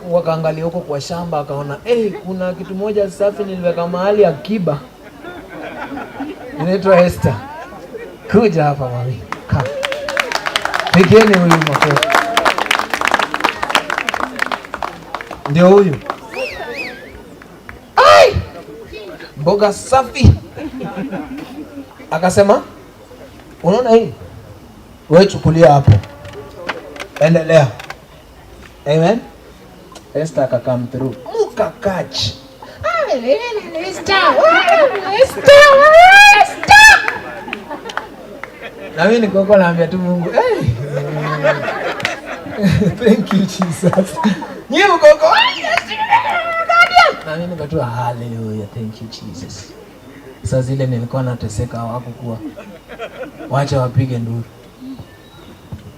wakaangalia huko kwa shamba, akaona kuna kitu moja safi niliweka mahali akiba, inaitwa Esther. Kuja hapa mami, pigeni huyu makofi. Ndio huyu, mboga safi. Akasema unaona hii, wewe chukulia hapo, endelea. Amen. Esther come through. Mukakachi. Na mimi niko naambia tu Mungu, thank you Jesus. Ni mkoko. Na mimi niko tu hallelujah, thank you Jesus. Sasa zile nilikuwa nateseka hawakuwa. Wacha wapige nduru.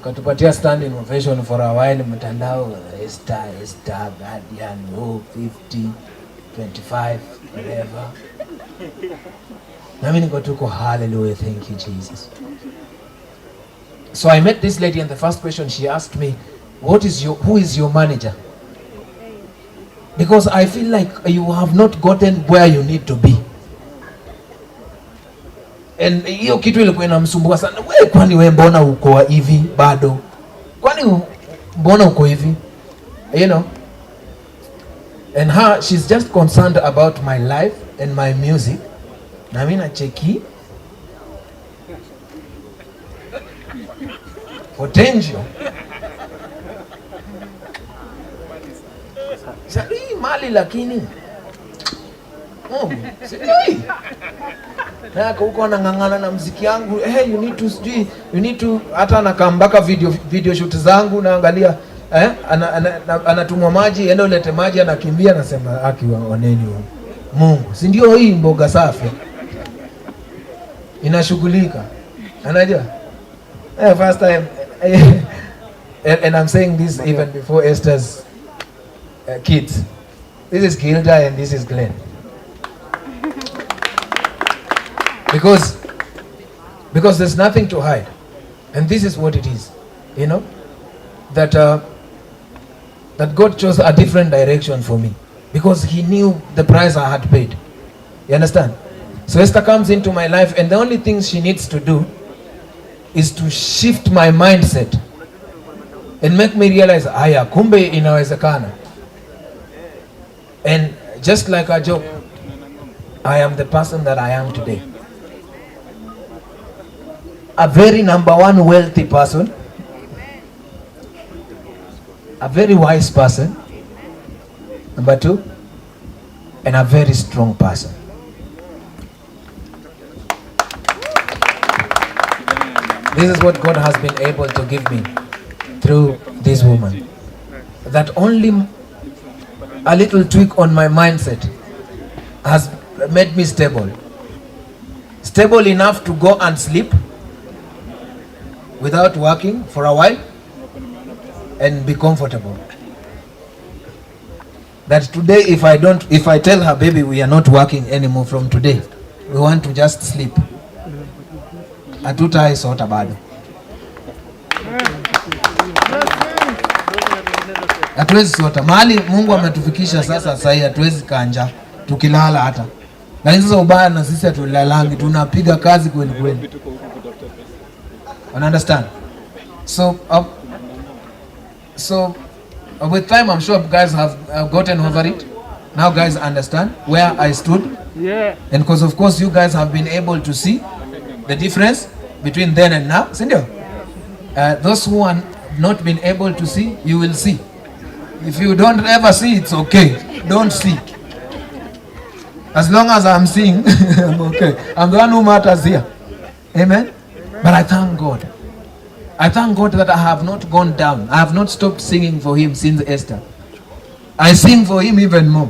Katupatia standing ovation for a while mtandao, Esther Guardian 50 25 whatever. Na mimi niko tuko hallelujah, thank you Jesus. So I met this lady and the first question she asked me, who is your manager? Because I feel like you have not gotten where you need to be. And hiyo kitu ilikuwa inamsumbua sana. Wewe kwani wewe mbona uko hivi bado? Kwani mbona uko hivi? You know? And she's just concerned about my life and my music. Na mimi nacheki potential. Sasa mali lakini sijui. Na huko anang'ang'ana na muziki yangu. You need to hata nakambaka video shoot zangu naangalia anatumwa maji, enda ulete maji, anakimbia, anasema akiwaoneni Mungu. Si ndio hii mboga safi? Inashughulika. Anajua? First time and I'm saying this even before Esther's kids. This is Gilda and this is Glenn. Because there's nothing to hide, and this is what it is, you know, that God chose a different direction for me because He knew the price I had paid. You understand? So Esther comes into my life, and the only thing she needs to do is to shift my mindset and make me realize, aya, kumbe inawezekana. And just like a joke, I am the person that I am today. A very number one wealthy person, a very wise person, number two, and a very strong person. This is what God has been able to give me through this woman. That only a little tweak on my mindset has made me stable. Stable enough to go and sleep without working for a while and be comfortable. That today if I tell her, baby, we are not working anymore from today, we want to just sleep, atutai sota bado. Hatuwezi sota. Mahali Mungu ametufikisha sasa hii hatuwezi kanja tukilala hata. Na sasa ubaya na sisi hatulalangi, tunapiga kazi kweli kweli. Understand? So with time, I'm sure guys have gotten over it. Now guys understand where I stood. Yeah. And because of course you guys have been able to see the difference between then and now. Sindio? Those who are not been able to see, you will see. If you don't ever see, it's okay. Don't see. As long as I'm seeing, I'm okay. I'm the one who matters here. Amen? But I thank God. I thank God that I have not gone down. I have not stopped singing for Him since Esther. I sing for Him even more.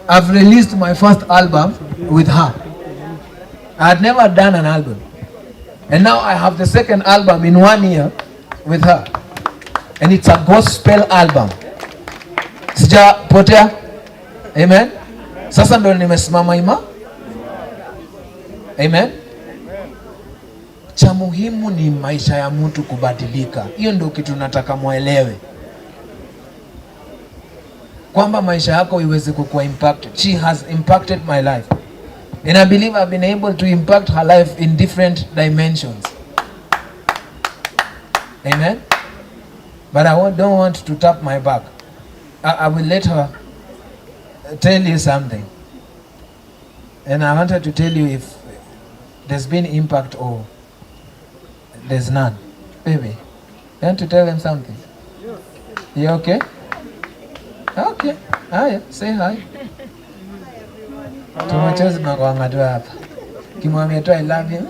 I've released my first album with her. I had never done an album. And now I have the second album in 1 year with her. And it's a gospel album. Sijapotea. Amen. Sasa ndo nimesimama ima. Amen. Cha muhimu ni maisha ya mtu kubadilika. Hiyo ndio kitu nataka muelewe. kwamba maisha yako iweze kukuwa impacted. She has impacted my life. And I believe I've been able to impact her life in different dimensions. Amen. But I don't want to tap my back. I will let her tell you something. And I wanted to tell you if there's been impact or there's none. Baby, you want to tell them something? You okay? Okay. Hi, say hi. Tumachozi makwanga tu hapa. Kimwambia tu I love you.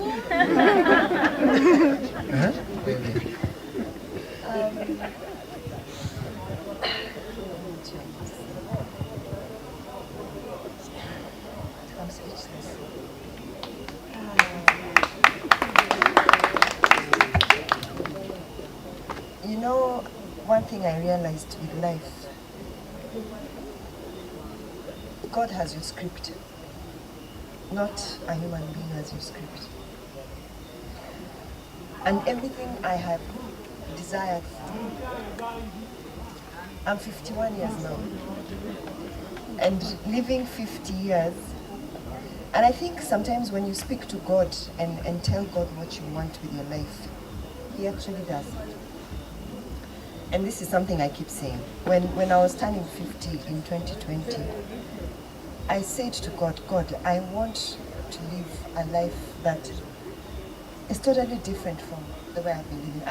Baby. You know, one thing I realized with life, God has your script, not a human being has your script. And everything I have desired, I'm 51 years now, and living 50 years, and I think sometimes when you speak to God and tell God what you want with your life, He actually does. And this is something I keep saying. When I was turning 50 in 2020, I said to God, God, I want to live a life that is totally different from the way I've been living.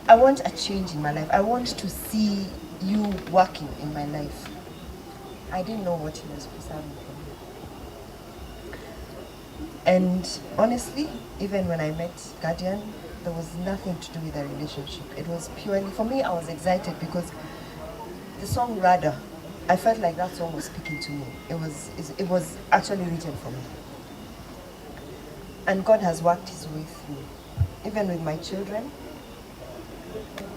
I want a change in my life. I want to see you working in my life. I didn't know what He was preserving for me. And honestly, even when I met Guardian, there was nothing to do with the relationship. It was purely, for me, I was excited because the song Radha, I felt like that song was speaking to me. It was actually written for me. And God has worked His way through. Even with my children,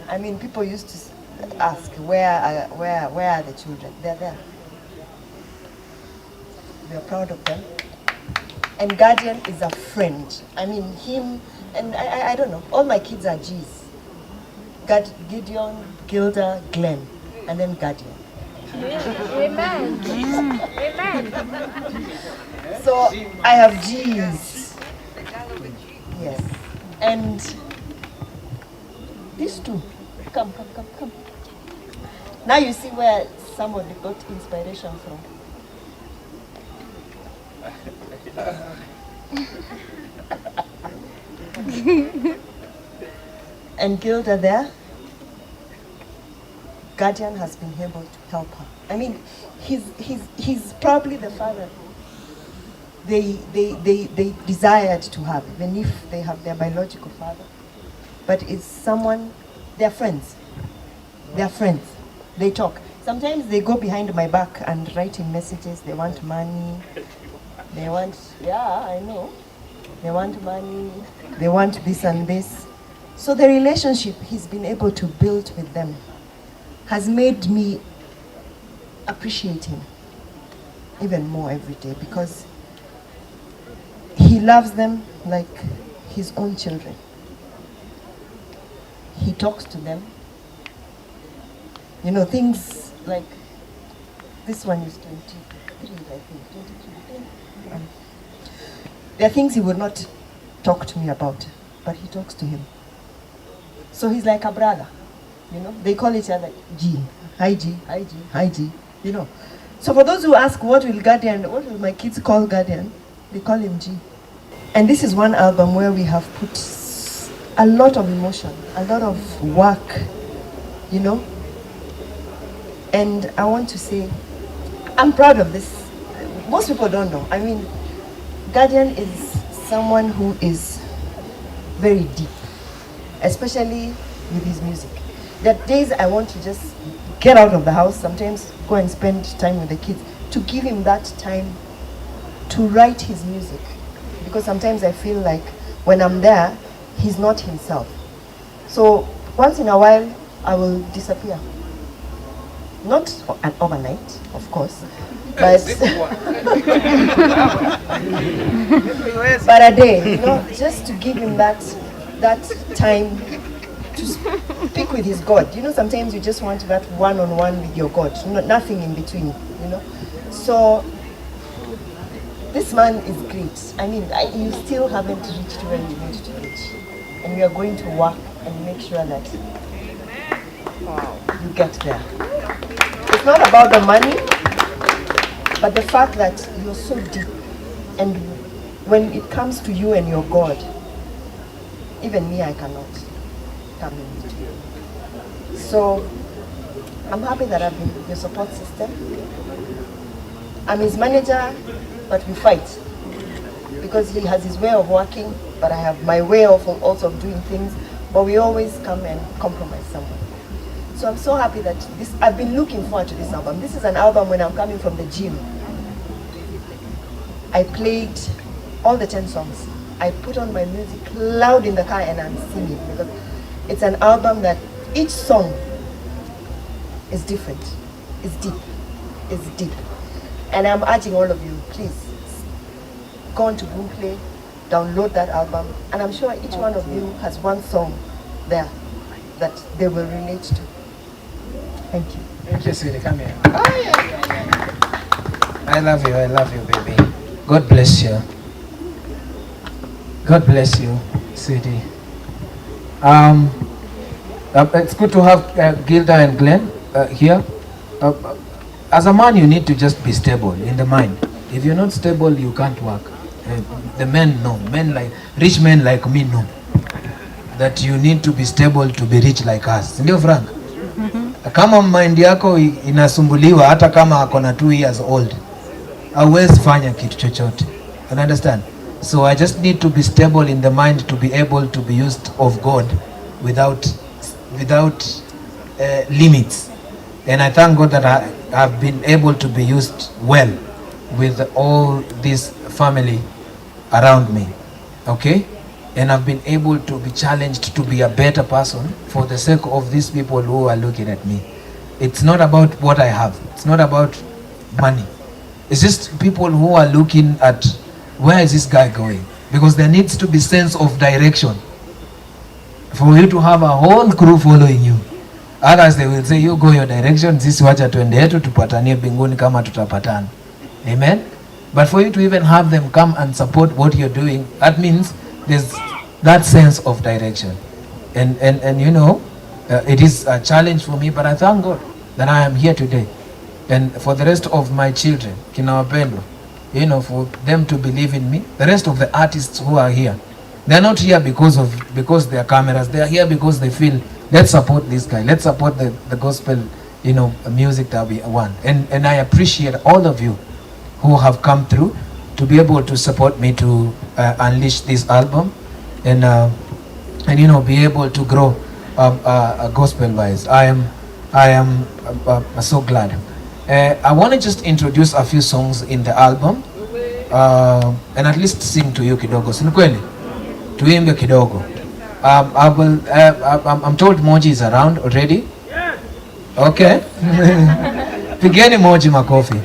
I mean, people used to ask, where are the children? They're there. We are proud of them. And Guardian is a friend. I mean, him, and I don't know, all my kids are G's. Gideon, Gilda, Glenn, and then Guardian. Amen. Amen. So I have G's. Yes. And these two, come. Now you see where somebody got inspiration from. And Gilda there, Guardian has been able to help her. I mean, he's probably the father they desired to have, even if they have their biological father. But it's someone, they're friends. They're friends. They talk. Sometimes they go behind my back and write in messages. They want money. They want, yeah, I know. They want money. They want this and this. So the relationship he's been able to build with them has made me appreciate him even more every day, because he loves them like his own children. He talks to them. You know, things like, this one is 23, I think, 23. There are things he would not talk to me about, but he talks to him. So he's like a brother, you know. They call each other G. Hi G, hi G, hi G, you know. So for those who ask, what will my kids call Guardian? They call him G. And this is one album where we have put a lot of emotion, a lot of work, you know. And I want to say, I'm proud of this. Most people don't know. I mean, Guardian is someone who is very deep, especially with his music. There are days I want to just get out of the house, sometimes go and spend time with the kids, to give him that time to write his music. Because sometimes I feel like when I'm there, he's not himself. So once in a while, I will disappear. Not an overnight, of course, but but a day, you know, just to give him that time to speak with his God. You know, sometimes you just want that one-on-one with your God, nothing in between, you know. So this man is great. I mean, you still haven't reached where you need to reach. And we are going to work and make sure that you get there. It's not about the money, but the fact that you're so deep. And when it comes to you and your God, even me, I cannot come in between. So I'm happy that I've been your support system. I'm his manager, but we fight because he has his way of working, but I have my way of also of doing things, but we always come and compromise somewhere. So I'm so happy that I've been looking forward to this album. This is an album when I'm coming from the gym. I played all the 10 songs. I put on my music loud in the car and I'm singing because it's an album that each song is different, is deep. And I'm urging all of you, please, go on to Boomplay, download that album, and I'm sure each one of you has one song there that they will relate to. Thank you. Thank you, sweetie. Come here. Oh, yeah. I love you, baby. God bless you. God bless you, sweetie. It's good to have Gilda and Glenn here. As a man, you need to just be stable in the mind. If you're not stable, you can't work. The men know. Rich men like me know that you need to be stable to be rich like us. Ndio Frank? Kama mind yako inasumbuliwa hata kama ako na 2 years old, hauwezi fanya kitu chochote. You understand? So I just need to be stable in the mind to be able to be used of God without limits. And I thank God that I have been able to be used well with all this family around me. Okay? And I've been able to be challenged to be a better person for the sake of these people who are looking at me. It's not about what I have. It's not about money. It's just people who are looking at where is this guy going? Because there needs to be sense of direction for you to have a whole crew following you. Others they will say you go your direction, sisi wacha tuende yetu tupatanie mbinguni kama tutapatana. Amen. But for you to even have them come and support what you're doing, that means there's that sense of direction. And you know, it is a challenge for me, but I thank God that I am here today. And for the rest of my children, kina wapendwa, you know, for them to believe in me, the rest of the artists who are here, they're not here because they are cameras. They are here because they feel, let's support this guy, let's support the gospel, you know, music that we want. And I appreciate all of you who have come through to be able to support me to unleash this album and you know, be able to grow gospel wise. I am so glad. I want to just introduce a few songs in the album and at least sing to you kidogo. Si kweli? Tuimbe kidogo. I'm told Moji is around already. Okay. Pigeni Moji makofi.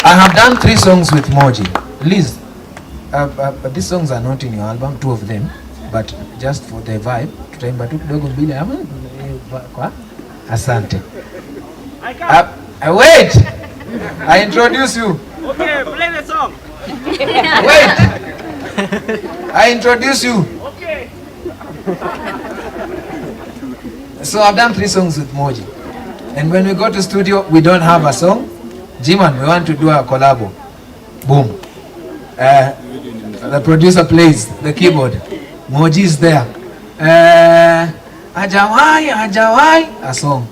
I have done 3 songs with Moji. Liz, these songs are not in your album, 2 of them, but just for the vibe, tutaimba tu kidogo mbili ama kwa asante. Wait! I introduce you. Okay, play the song. Wait! I introduce you. Okay. So I've done 3 songs with Moji. And when we go to studio, we don't have a song. G-Man, we want to do a collabo. Boom. The producer plays the keyboard. Moji is there. Ajawai, a song.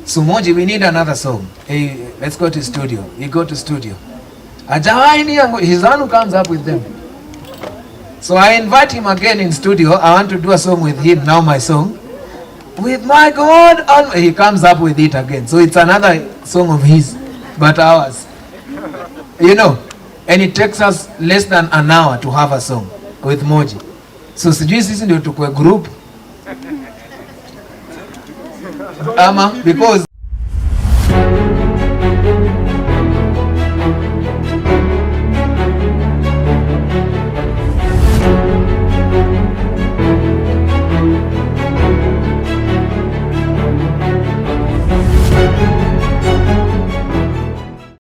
So Moji, we need another song. Hey, let's go to studio. We go to studio. Ajawai, he's the one who comes up with them. So I invite him again in studio. I want to do a song with him, now my song. With my God, he comes up with it again. So it's another song of his, but ours. You know, and it takes us less than an hour to have a song with Moji. So sijui sisi ndio tukwe group. Because